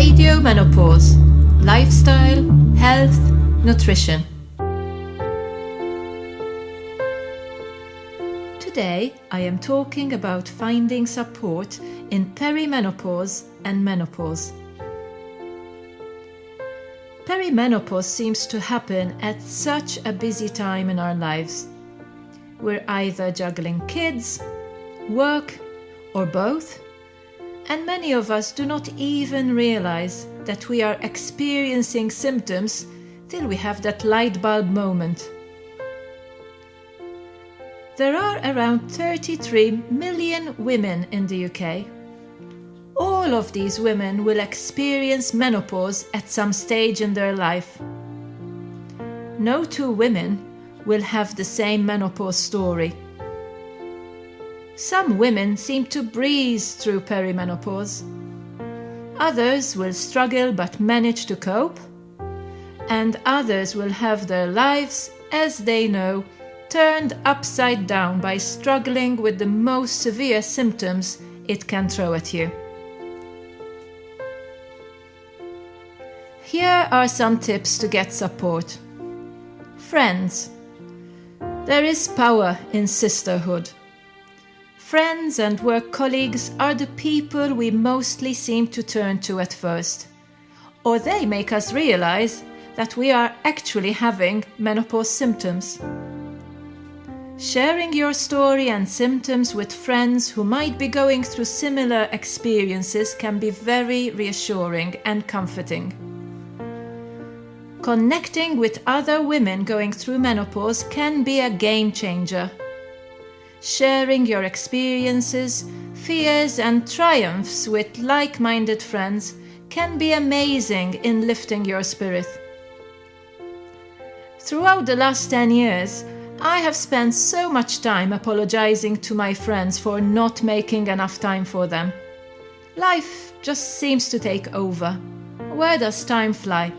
Radio Menopause. Lifestyle, health, nutrition. Today I am talking about finding support in perimenopause and menopause. Perimenopause seems to happen at such a busy time in our lives. We're either juggling kids, work, or both, and many of us do not even realize that we are experiencing symptoms till we have that light bulb moment. There are around 33 million women in the UK. All of these women will experience menopause at some stage in their life. No two women will have the same menopause story. Some women seem to breeze through perimenopause. Others will struggle but manage to cope. And others will have their lives, as they know, turned upside down by struggling with the most severe symptoms it can throw at you. Here are some tips to get support. Friends. There is power in sisterhood. Friends and work colleagues are the people we mostly seem to turn to at first, or they make us realize that we are actually having menopause symptoms. Sharing your story and symptoms with friends who might be going through similar experiences can be very reassuring and comforting. Connecting with other women going through menopause can be a game changer. Sharing your experiences, fears, and triumphs with like-minded friends can be amazing in lifting your spirit. Throughout the last 10 years, I have spent so much time apologizing to my friends for not making enough time for them. Life just seems to take over. Where does time fly?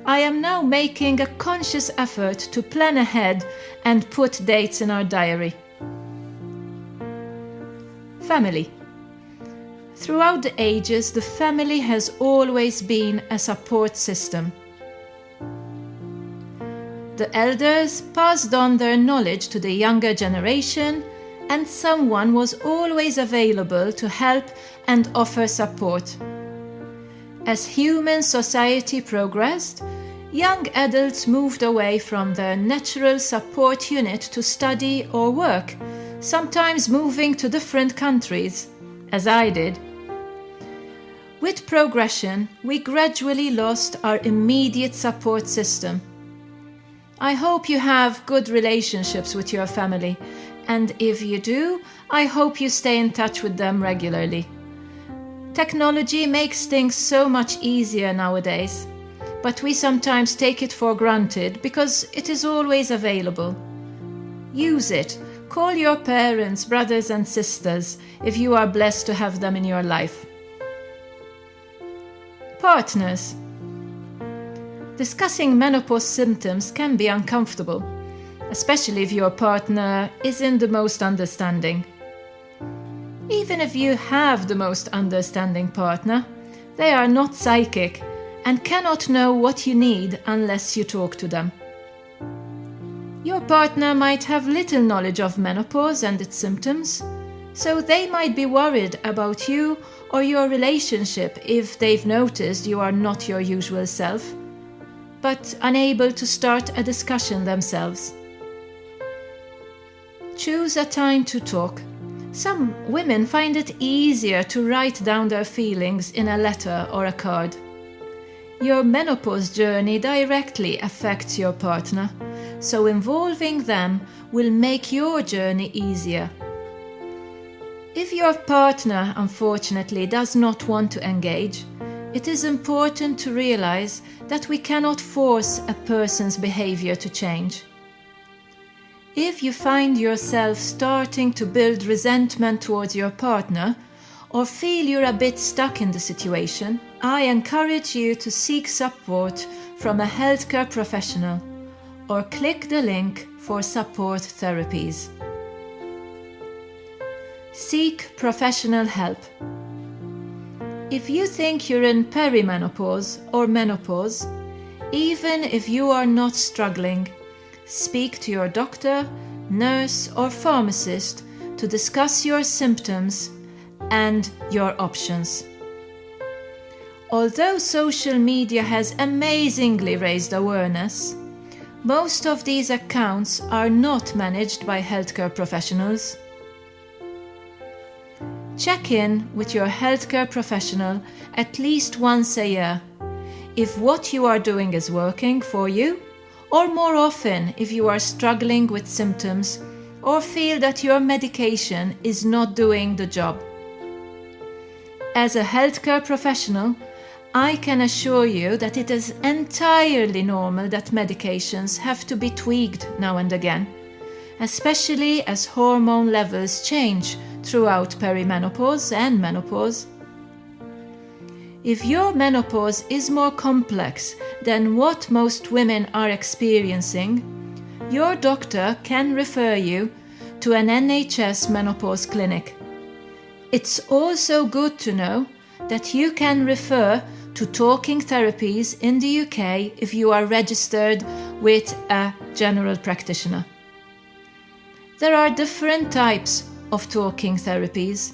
I am now making a conscious effort to plan ahead and put dates in our diary. Family. Throughout the ages, the family has always been a support system. The elders passed on their knowledge to the younger generation, and someone was always available to help and offer support. As human society progressed, young adults moved away from their natural support unit to study or work, sometimes moving to different countries, as I did. With progression, we gradually lost our immediate support system. I hope you have good relationships with your family, and if you do, I hope you stay in touch with them regularly. Technology makes things so much easier nowadays, but we sometimes take it for granted because it is always available. Use it. Call your parents, brothers and sisters if you are blessed to have them in your life. Partners. Discussing menopause symptoms can be uncomfortable, especially if your partner isn't the most understanding. Even if you have the most understanding partner, they are not psychic and cannot know what you need unless you talk to them. Your partner might have little knowledge of menopause and its symptoms, so they might be worried about you or your relationship if they've noticed you are not your usual self, but unable to start a discussion themselves. Choose a time to talk. Some women find it easier to write down their feelings in a letter or a card. Your menopause journey directly affects your partner, so involving them will make your journey easier. If your partner, unfortunately, does not want to engage, it is important to realize that we cannot force a person's behavior to change. If you find yourself starting to build resentment towards your partner, or feel you're a bit stuck in the situation, I encourage you to seek support from a healthcare professional or click the link for support therapies. Seek professional help. If you think you're in perimenopause or menopause, even if you are not struggling, speak to your doctor, nurse, or pharmacist to discuss your symptoms and your options. Although social media has amazingly raised awareness, most of these accounts are not managed by healthcare professionals. Check in with your healthcare professional at least once a year if what you are doing is working for you, or more often if you are struggling with symptoms or feel that your medication is not doing the job. As a healthcare professional, I can assure you that it is entirely normal that medications have to be tweaked now and again, especially as hormone levels change throughout perimenopause and menopause. If your menopause is more complex than what most women are experiencing, your doctor can refer you to an NHS menopause clinic. It's also good to know that you can refer to Talking Therapies in the UK if you are registered with a general practitioner. There are different types of talking therapies,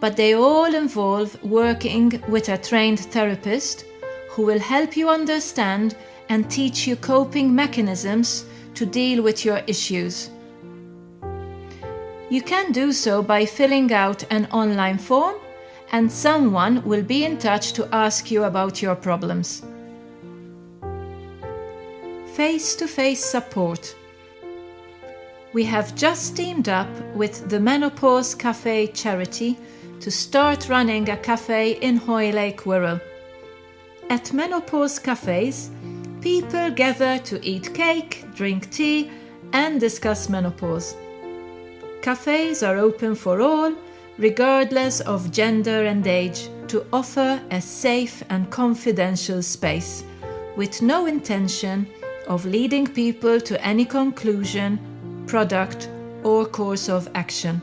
but they all involve working with a trained therapist who will help you understand and teach you coping mechanisms to deal with your issues. You can do so by filling out an online form, and someone will be in touch to ask you about your problems. Face-to-face support. We have just teamed up with the Menopause Cafe charity to start running a cafe in Hoylake, Wirral. At menopause cafes, people gather to eat cake, drink tea, and discuss menopause. Cafes are open for all, regardless of gender and age, to offer a safe and confidential space, with no intention of leading people to any conclusion, product, or course of action.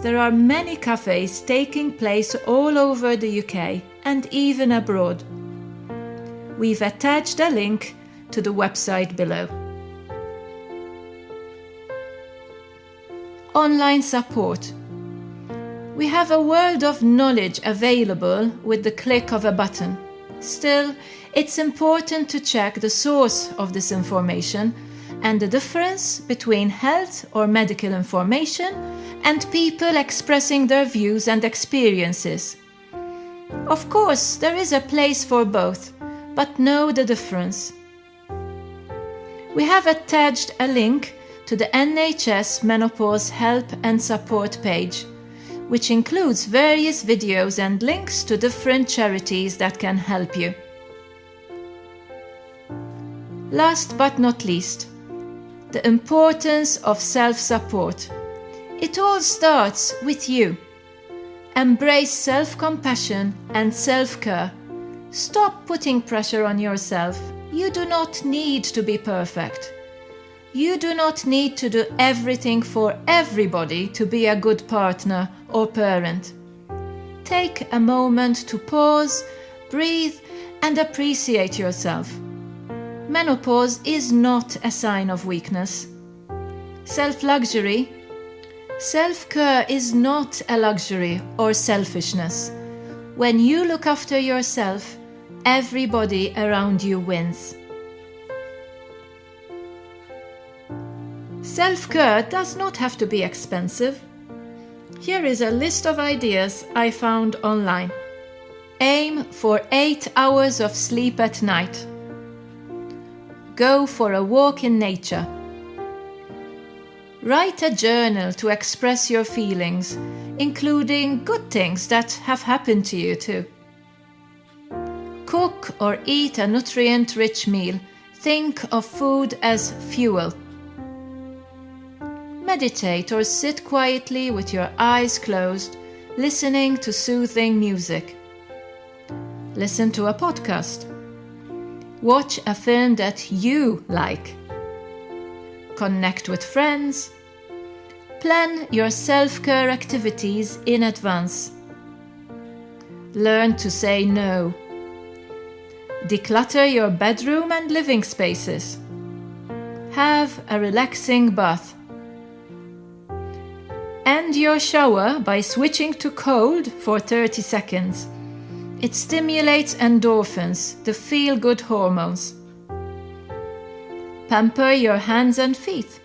There are many cafes taking place all over the UK and even abroad. We've attached a link to the website below. Online support. We have a world of knowledge available with the click of a button. Still, it's important to check the source of this information and the difference between health or medical information and people expressing their views and experiences. Of course, there is a place for both, but know the difference. We have attached a link to the NHS Menopause Help and Support page, which includes various videos and links to different charities that can help you. Last but not least, the importance of self-support. It all starts with you. Embrace self-compassion and self-care. Stop putting pressure on yourself. You do not need to be perfect. You do not need to do everything for everybody to be a good partner or parent. Take a moment to pause, breathe, and appreciate yourself. Menopause is not a sign of weakness. Self-care is not a luxury or selfishness. When you look after yourself, everybody around you wins. Self-care does not have to be expensive. Here is a list of ideas I found online. Aim for 8 hours of sleep at night. Go for a walk in nature. Write a journal to express your feelings, including good things that have happened to you too. Cook or eat a nutrient-rich meal. Think of food as fuel. Meditate or sit quietly with your eyes closed, listening to soothing music. Listen to a podcast. Watch a film that you like. Connect with friends. Plan your self-care activities in advance. Learn to say no. Declutter your bedroom and living spaces. Have a relaxing bath. End your shower by switching to cold for 30 seconds. It stimulates endorphins, the feel-good hormones. Pamper your hands and feet,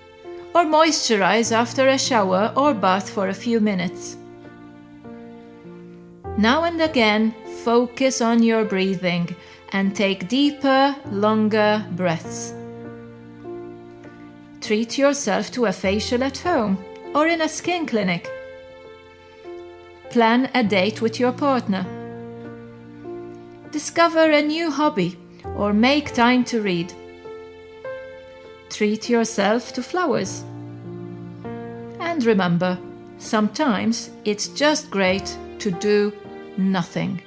or moisturize after a shower or bath for a few minutes. Now and again, focus on your breathing and take deeper, longer breaths. Treat yourself to a facial at home or in a skin clinic. Plan a date with your partner. Discover a new hobby or make time to read. Treat yourself to flowers. And remember, sometimes it's just great to do nothing.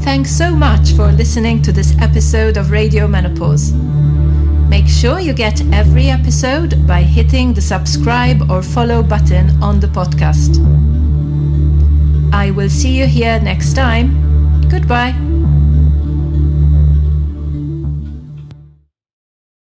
Thanks so much for listening to this episode of Radio Menopause. Make sure you get every episode by hitting the subscribe or follow button on the podcast. I will see you here next time. Goodbye.